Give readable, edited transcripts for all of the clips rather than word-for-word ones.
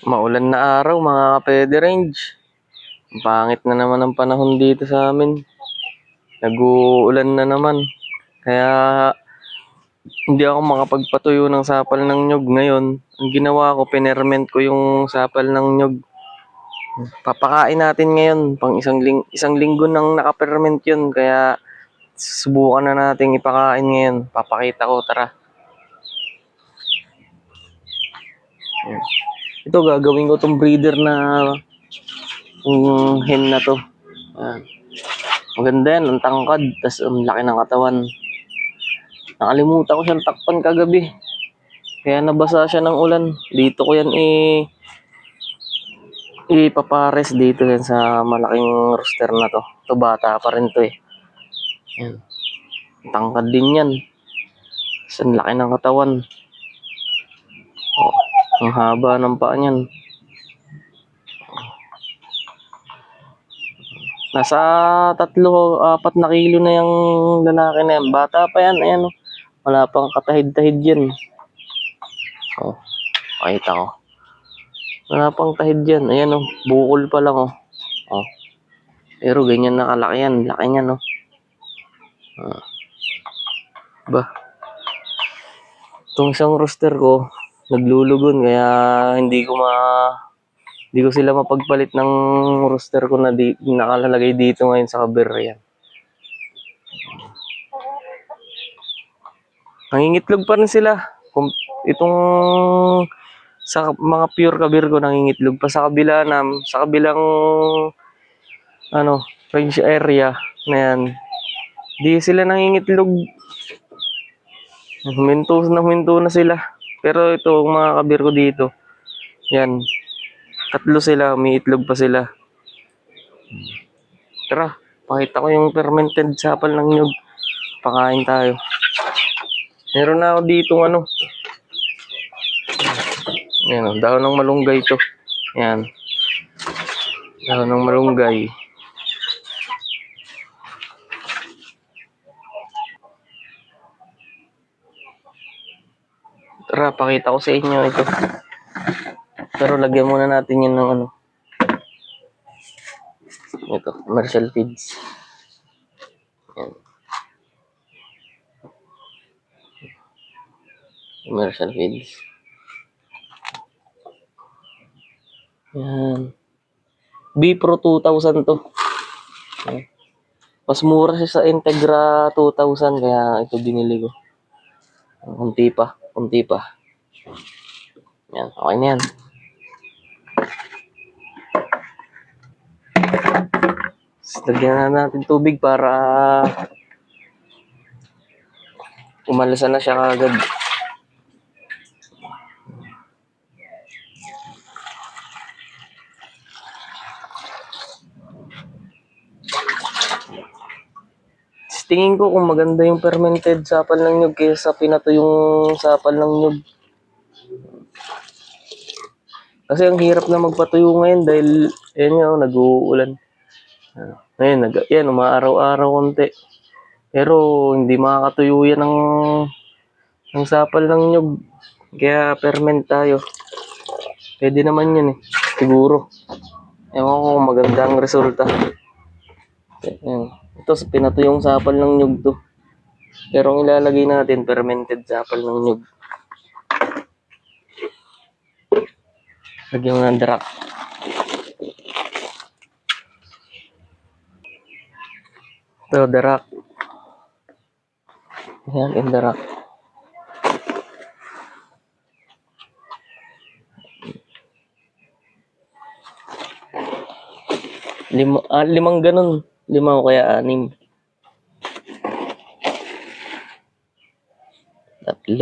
Maulan na araw mga ka-pwede range. Ang pangit na naman ang panahon dito sa amin. Nag-uulan na naman. Kaya hindi ako makapagpatuyo ng sapal ng nyug ngayon. Ang ginawa ko, pinerment ko yung sapal ng nyug. Papakain natin ngayon. Pang isang linggo nang nakaperment yun. Kaya subukan na natin ipakain ngayon. Papakita ko, tara. Ito gagawin ko tong breeder na hen na to. Ayan. Maganda yan, ang tangkad, tas ang laki ng katawan. Nakalimutan ko siyang takpan kagabi. Kaya nabasa siya ng ulan. Dito ko yan ipapares dito yan sa malaking rooster na to. Ito bata pa rin to eh. Ayan. Tangkad din yan. Tas ang laki ng katawan. Oh, ang haba ng paa niyan. Nasa 3-4 na kilo na yung lalaki na yan. Bata pa yan. Ayan oh. Wala pang katahid-tahid yan. Oh, pakita ko. Wala pang tahid yan. Ayan oh. Bukol pa lang oh. Oh. Pero ganyan na kalaki yan. Laki niyan oh. Ba. Itong isang rooster ko, naglulugon kaya hindi ko sila mapagpalit ng rooster ko na nakalalagay dito ngayon sa kaber yan. Nangingitlog pa rin sila. Itong sa mga pure kabir ko nangingitlog pa sa kabilang range area na yan. Di sila nangingitlog. Huminto na sila. Pero ito mga kabir ko dito. Yan. 3 sila, may itlog pa sila. Tara, pakita ko yung fermented sapal ng nyug. Pakain tayo. Meron na ako dito Yan, dahon ng malunggay to. Yan. Dahon ng malunggay. Tara, pakita ko sa inyo ito. Pero lagyan muna natin yun ng ito, commercial feeds. Yan. Commercial feeds. Yan. B-Pro 2000 to. Yan. Mas mura siya sa Integra 2000 kaya ito binili ko. Kunti pa. Yan, okay na yan. Lagyan na natin tubig para umalasan na siya kagad. Tingin ko kung maganda yung fermented sapal ng nyug kaysa pinatuyong sapal ng nyug. Kasi ang hirap na magpatuyo ngayon dahil nag-uulan. Ngayon, umaaraw-araw konti. Pero hindi makakatuyo yan ng sapal ng nyug. Kaya ferment tayo. Pwede naman yun eh. Siguro. Ewan ko kung maganda ang resulta. Ito, pinatuyong sapal ng nyug to. Pero ang ilalagay natin, fermented sapal ng nyug. Lagyan mo ng darak. Ito, darak. Ayan, yung darak. Limang ganun. 5 o kaya 6. 3. 4.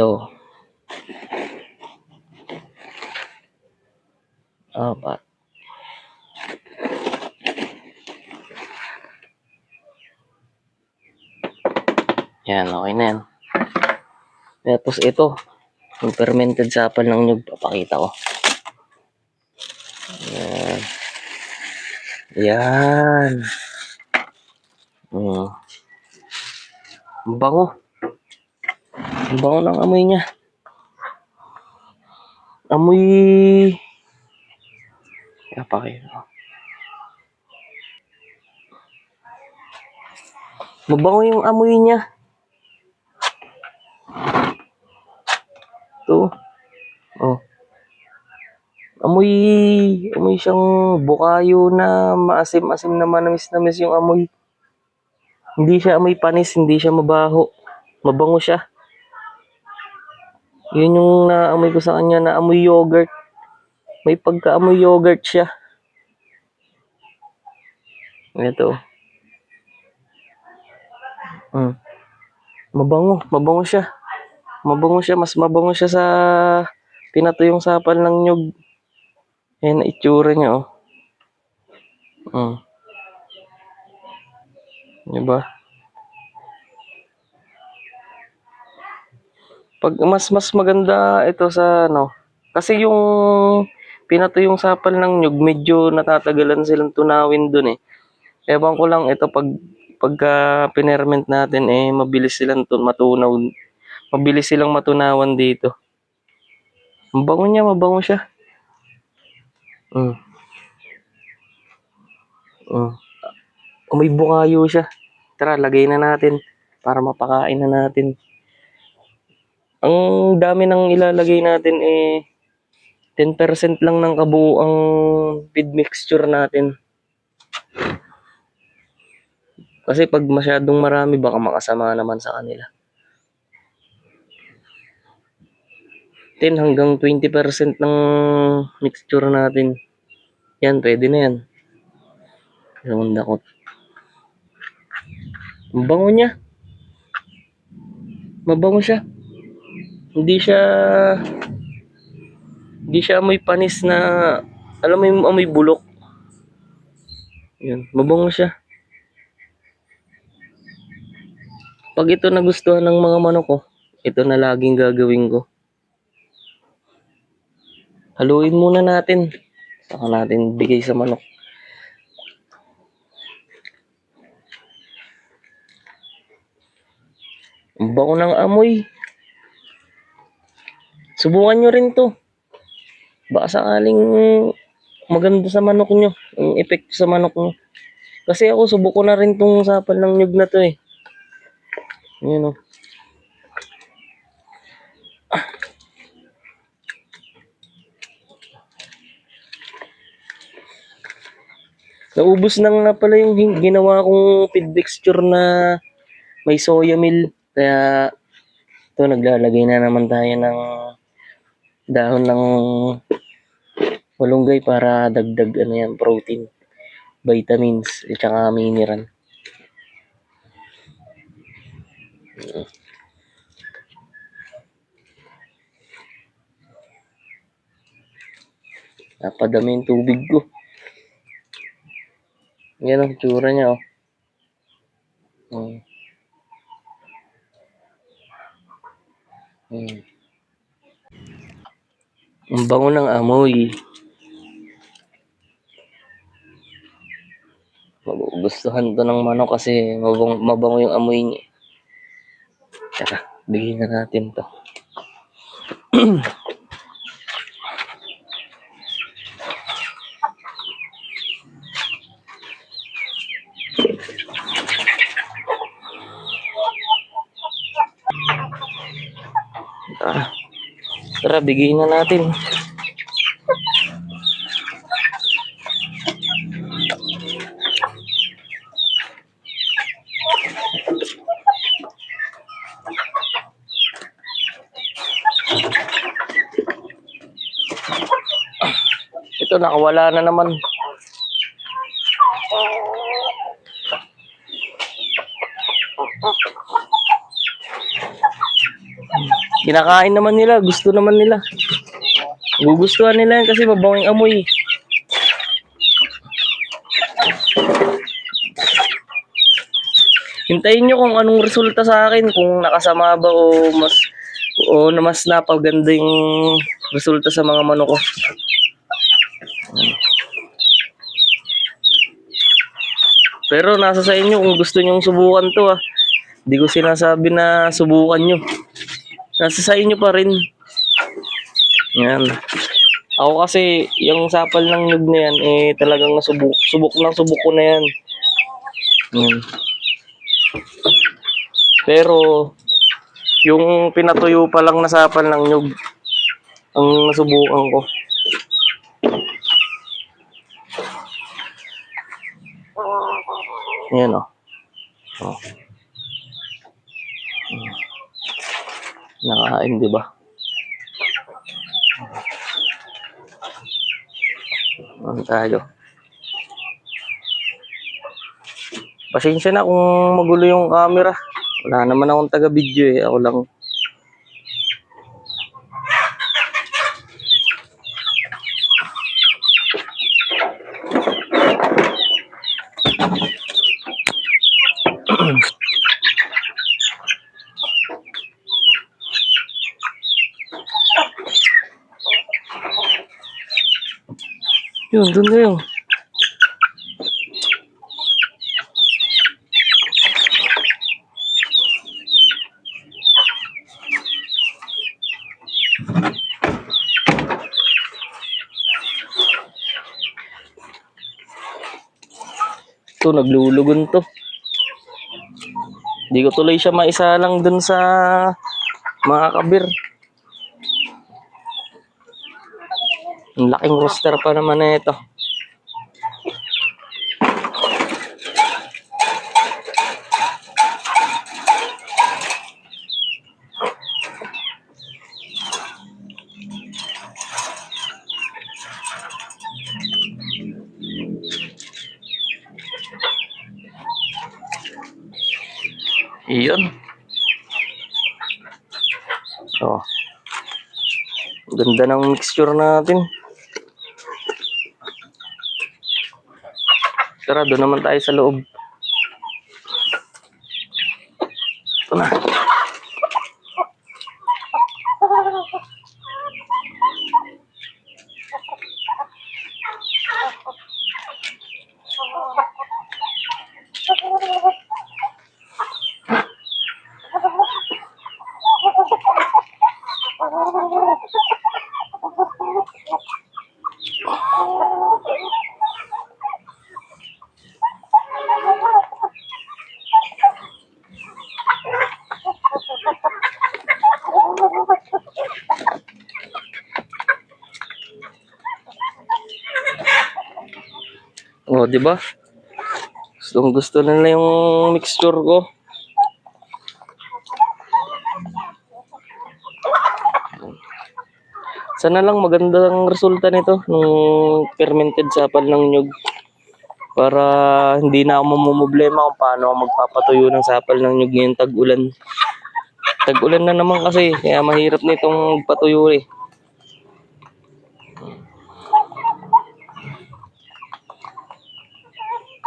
Yan, okay na yan. Tapos ito, yung fermented sapal ng nyug, papakita ko. Yan. Yan. Ang bango. Ang bango ng amoy niya. Amoy Ipakita. Mabango yung amoy niya. Ito. Oh. Amoy siyang bukayo na maasim-asim na manamis-namis yung amoy. Hindi siya amoy panis, hindi siya mabaho. Mabango siya. Yun yung naamoy ko sa kanya na amoy yogurt. May pagka-amoy yogurt siya. Ito. Mabango siya. Mas mabango siya sa pinatuyong sapal ng nyug. Ayan na itsura niya, oh. Diba? Pag mas maganda ito sa kasi yung pinatuyong sapal ng nyug, medyo natatagalan silang tunawin dun eh. Ewan ko lang ito pagka pinerment natin mabilis silang matunaw. Mabilis silang matunawan dito. Mabango siya. May bukayo siya. Tara, lagay na natin para mapakain na natin. Ang dami nang ilalagay natin 10% lang ng kabuuang feed mixture natin. Kasi pag masyadong marami, baka makasama naman sa kanila. 10 hanggang 20% ng mixture natin. Yan, pwede na yan. Dakot. Ang bango niya. Mabango siya. Hindi siya amoy panis na, alam mo yung amoy bulok. Yan, mabango siya. Pag ito nagustuhan ng mga manok ko, ito na laging gagawin ko. Haluin muna natin. Saka natin bigay sa manok. Ang bango ng amoy. Subukan nyo rin to. Baka sakaling maganda sa manok nyo. Ang epekto sa manok nyo. Kasi ako, subok ko na rin tong sapal ng nyug na to eh. Ayan o. Naubos na nga pala yung ginawa kong feed mixture na may soya meal. Kaya ito, naglalagay na naman tayo ng dahon ng malunggay para dagdag protein, vitamins, at saka mineral. Napadami yung tubig ko. Yan ang tsura niya, oh. Ang bango ng amoy. Magugustuhan to ng manok kasi mabango yung amoy niya. Tara, bigyan na natin to. Tara, bigyan na natin. Ito, nakawala na naman. Kinakain naman nila, gusto naman nila. Gugustuhan nila yan kasi mabango yung amoy. Hintayin nyo kung anong resulta sa akin, kung nakasama ba o mas napaganda yung resulta sa mga manok ko. Pero nasa sa inyo kung gusto nyong subukan to. Hindi ko sinasabi na subukan nyo. Nasa sa inyo pa rin. Yan. Ako kasi, yung sapal ng nyug na yan, talagang subok ko na yan. Yan. Pero, yung pinatuyo pa lang na sapal ng nyug, ang nasubukan ko. Yan o. Oh. Nakain, di ba? Ano tayo? Pasensya na kung magulo yung camera. Wala naman akong taga-video eh. Ako lang. Yun, dun na yun. Ito, naglulugon to. Hindi ko tuloy siya maisalang dun sa mga kabir. Ang laking rooster pa naman na ito. Iyon. Oh. Ganda ng mixture natin. Tara, doon naman tayo sa loob. Ito na. Oh, di ba? Gusto nila yung mixture ko. Sana lang magandang resulta nito nung fermented sapal ng nyug. Para hindi na ako mamumblema kung paano ako magpapatuyo ng sapal ng nyug ngayong tag-ulan. Tag-ulan na naman kasi, kaya mahirap nitong patuyo eh.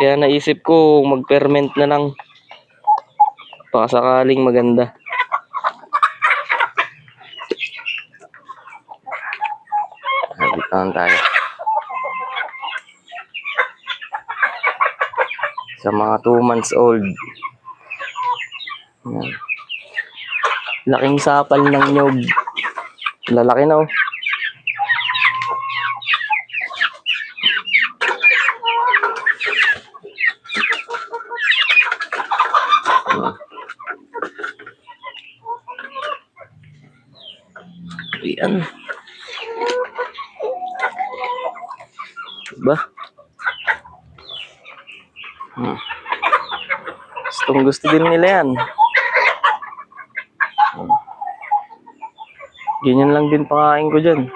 Kaya naisip ko mag-ferment na lang. Baka sakaling maganda. Habitaan tayo. Sa mga 2 months old. Yan. Laking sapal ng nyug. Lalaki na oh. Ayan. Diba? Gusto din nila yan. Ganyan lang din pakain ko dyan.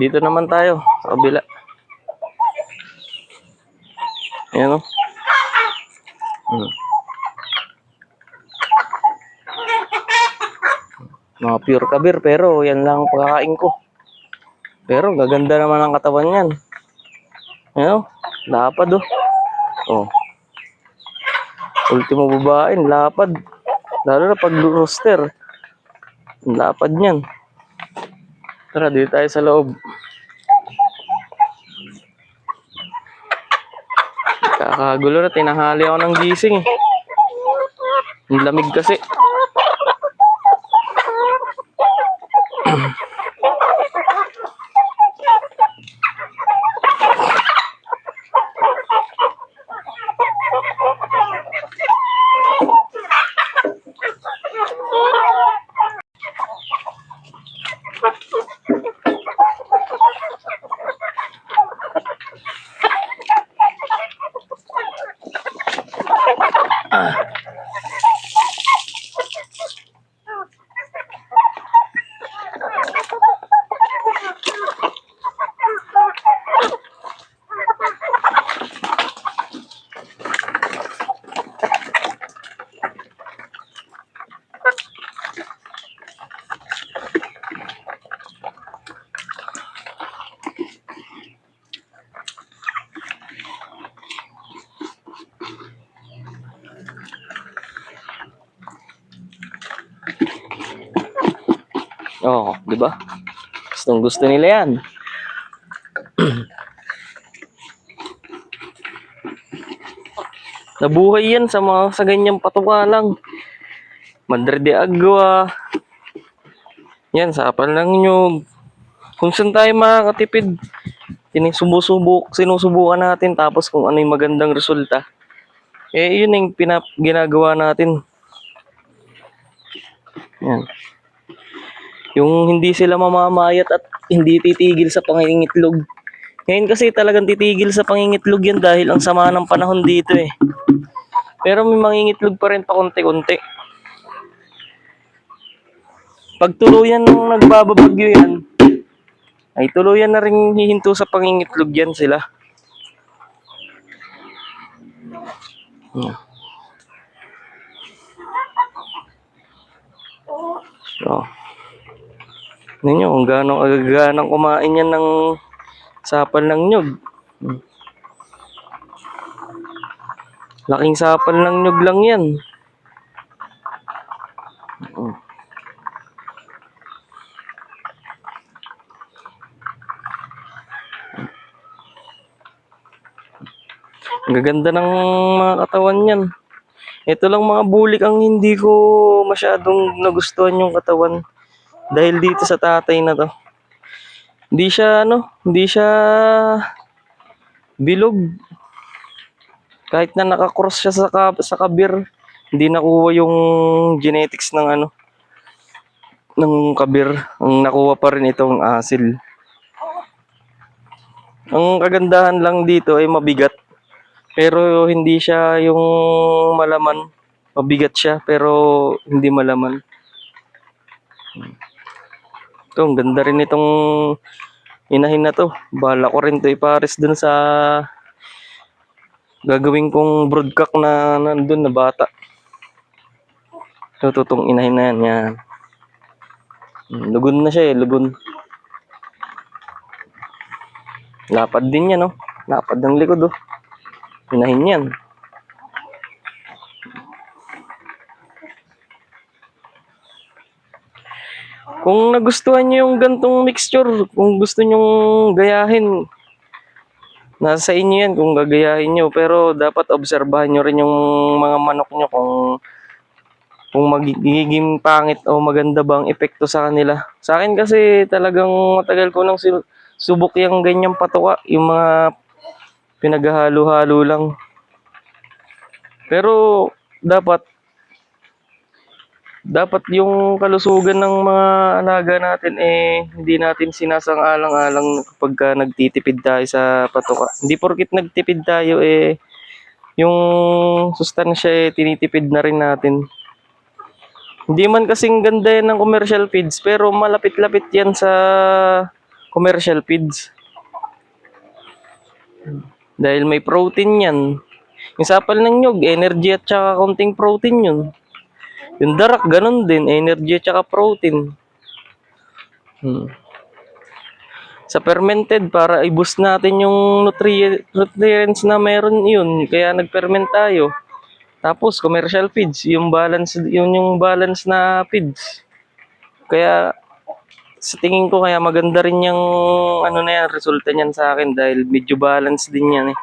Dito naman tayo, sa kabila. Ayan o. Mga pure kabir, pero yan lang ang pagkakain ko. Pero gaganda naman ang katawan yan. Ayan o, lapad o. Oh. Ultimo babaen, lapad. Lalo na pag rooster. Lapad niyan. Tara, dito tayo sa loob. Kakagulo na, tinanghali ako ng gising eh. Ang lamig kasi. Oh, di ba? Gustong gusto nila yan. Nabuhay yan sa ganyang patuka lang. Madre de Agua. Yan, sapal ng nyug. Kung saan tayo makakatipid, sinusubukan natin tapos kung ano yung magandang resulta. Eh, yun yung ginagawa natin. Yan. Yung hindi sila mamamayat at hindi titigil sa pangingitlog. Ngayon kasi talagang titigil sa pangingitlog yan dahil ang sama ng panahon dito eh. Pero may mangingitlog pa rin pa konti-konti. Pag tuluyan nung nagbababagyo yan, ay tuluyan na rin hihinto sa pangingitlog yan sila. So, ninyo kung gaano agaganang kumain yan ng sapal ng nyug. Laking sapal ng nyug lang yan. Ang gaganda ng mga katawan yan. Ito lang mga bulik ang hindi ko masyadong nagustuhan yung katawan. Dahil dito sa tatay na to. Hindi siya bilog. Kahit na nakakross siya sa kabir, hindi nakuha yung genetics ng ng kabir. Ang nakuha pa rin itong asil. Ang kagandahan lang dito ay mabigat. Pero hindi siya yung malaman. Mabigat siya pero hindi malaman. Ito, ang ganda rin itong inahin na to. Bala ko rin to ipares dun sa gagawin kong broodcock na nandun na bata. Ito, itong inahin na yan. Yan. Lugon na siya eh, lugon. Lapad din yan, oh. Lapad ng likod, oh. Inahin yan. Kung nagustuhan nyo yung gantong mixture, kung gusto nyong gayahin, nasa inyo yan kung gagayahin nyo. Pero dapat obserbahan nyo rin yung mga manok nyo kung magiging pangit o maganda bang epekto sa kanila. Sa akin kasi talagang matagal ko nang subok yung ganyang patuka, yung mga pinaghalo-halo lang. Pero dapat yung kalusugan ng mga alaga natin hindi natin sinasang-alang-alang kapag nagtitipid tayo sa patuka. Hindi porkit nagtipid tayo yung sustansya tinitipid na rin natin. Hindi man kasing ganda yan ng commercial feeds pero malapit-lapit yan sa commercial feeds. Dahil may protein yan. Yung sapal ng nyug, energy at saka konting protein yun. Yung darak, ganun din. Energy at saka protein. Sa fermented, para i-boost natin yung nutrients na meron yun. Kaya nag-ferment tayo. Tapos, commercial feeds. Yung balance na feeds. Kaya, sa tingin ko, kaya maganda rin yung resulta niyan sa akin. Dahil medyo balance din yan eh.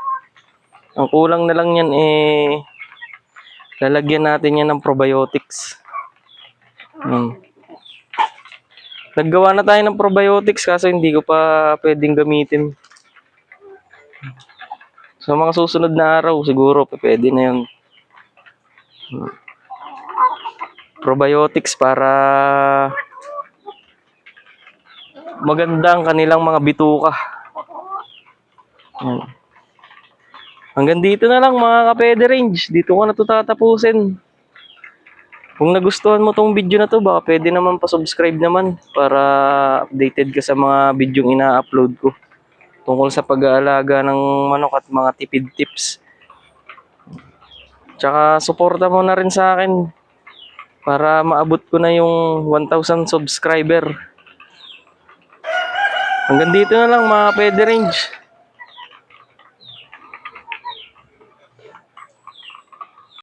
Ang kulang na lang yan lalagyan natin yan ng probiotics. Naggawa na tayo ng probiotics kaso hindi ko pa pwedeng gamitin. Sa mga susunod na araw siguro pwede na yun. Probiotics para maganda ang kanilang mga bituka. Hanggang dito na lang mga ka-Pede Range. Dito ko na ito tatapusin. Kung nagustuhan mo tong video na to, baka pwede naman pa-subscribe naman para updated ka sa mga video ina-upload ko tungkol sa pag-aalaga ng manok at mga tipid tips. Tsaka suporta mo na rin sa akin para maabot ko na yung 1,000 subscriber. Hanggang dito na lang mga Pede Range.